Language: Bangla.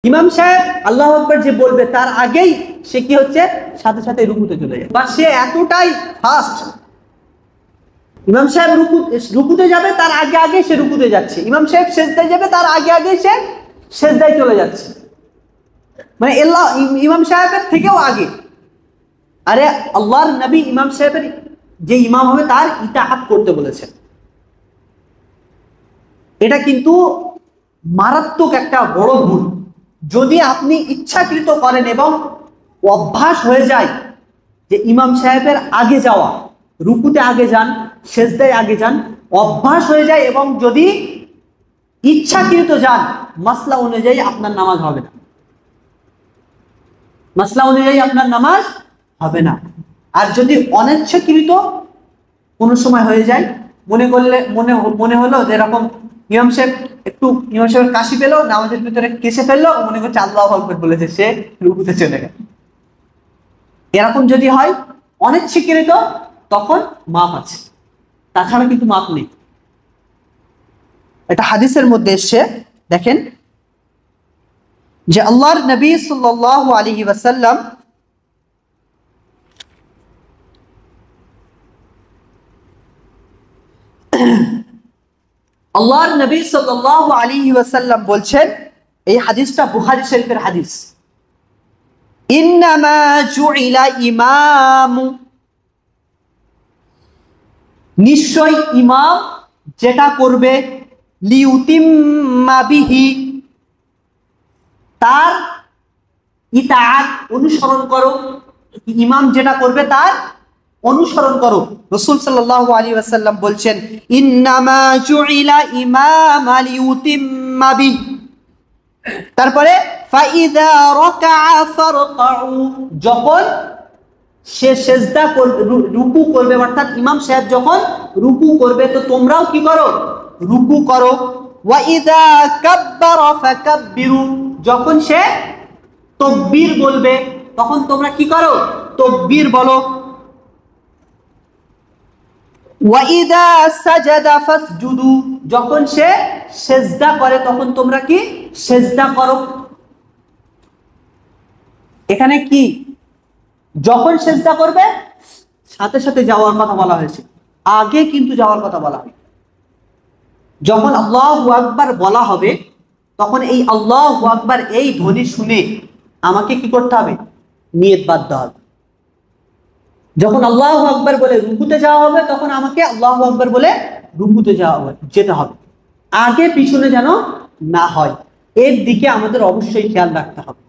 ইমাম সাহেব আল্লাহু আকবার যে বলবে তার আগেই সে কি হচ্ছে, সাথে সাথে রুকুতে চলে যায়, বা সে এতটাই ফাস্ট, ইমাম সাহেব রুকুতে যাবে তার আগে আগে সে রুকুতে যাচ্ছে, ইমাম সাহেব সেজদায় যাবে তার আগে আগে সে সেজদায় চলে যাচ্ছে, মানে ইমাম সাহেবের থেকেও আগে। আরে আল্লাহর নবী ইমাম সাহেবের যে ইমাম হবে তার ইতাআত করতে বলেছেন। এটা কিন্তু মারাত্মক একটা বড় ভুল। যদি আপনি ইচ্ছাকৃত করেন এবং অভ্যাস হয়ে যায় যে ইমাম সাহেবের আগে যাওয়া, রুকুতে আগে যান, সেজদায় আগে যান, অভ্যাস হয়ে যায় এবং যদি ইচ্ছাকৃত যান, মাসলা অনুযায়ী আপনার নামাজ হবে না, মাসলা অনুযায়ী আপনার নামাজ হবে না। আর যদি অনিচ্ছাকৃত কোনো সময় হয়ে যায়, মনে হলো যে এরকম ইমাম সাহেবের কাশি পেলো, নামাজের ভিতরে কেসে ফেললো, মনে করছে আল্লাহু আকবার বলেছে, সে রুকুতে চলে গেল, এরকম যদি হয় অনিচ্ছাকৃত, তখন মাপ আছে, তাছাড়া কিন্তু মাপ নেই। এটা হাদিসের মধ্যে এসছে, দেখেন যে আল্লাহর নবী সাল্লাল্লাহু আলাইহি ওয়াসাল্লাম আল্লাহর নবী সাল্লাল্লাহু আলাইহি ওয়াসাল্লাম বলছেন, এই হাদিসটা বুখারী শরীফের হাদিস, ইন্নামা জুইলা ইমামু, নিশ্চয় ইমাম যেটা করবে, লিউতিম্মা বিহি, তার ইতাআত অনুসরণ করো, ইমাম যেটা করবে তার অনুসরণ করো। রাসূল সাল্লাল্লাহু আলাইহি ওয়াসাল্লাম বলছেন, ইন্নামা জুইলা ইমামা লিউতিম্মা বিহি, তারপরে ফাইদা রাকাআ ফারকাউ, যখন সে সেজদা করবে, রুকু করবে, অর্থাৎ ইমাম সাহেব যখন রুকু করবে তো তোমরাও কি করো, রুকু করো। ওয়া ইযা কাব্বারা ফাকাব্বিরু, যখন সে তাকবীর বলবে তখন তোমরা কি করো, তাকবীর বলো। ওয়া ইযা সাজাদা ফাসজুদু, যখন সে সেজদা করে তখন তোমরা কি, সেজদা করো। এখানে কি, যখন সেজদা করবে সাথে সাথে যাওয়ার কথা বলা হয়েছে, আগে কিন্তু যাওয়ার কথা বলা হয়। যখন আল্লাহু আকবার বলা হবে তখন এই আল্লাহু আকবার এই ধ্বনি শুনে আমাকে কি করতে হবে, নিয়ত বাঁধতে হবে। যখন আল্লাহু আকবার বলে রুকুতে যাওয়া হবে তখন আমাকে আল্লাহু আকবার বলে রুকুতে যেতে হবে, আগে পিছনে যেন না হয়, এর দিকে আমাদের অবশ্যই খেয়াল রাখতে হবে।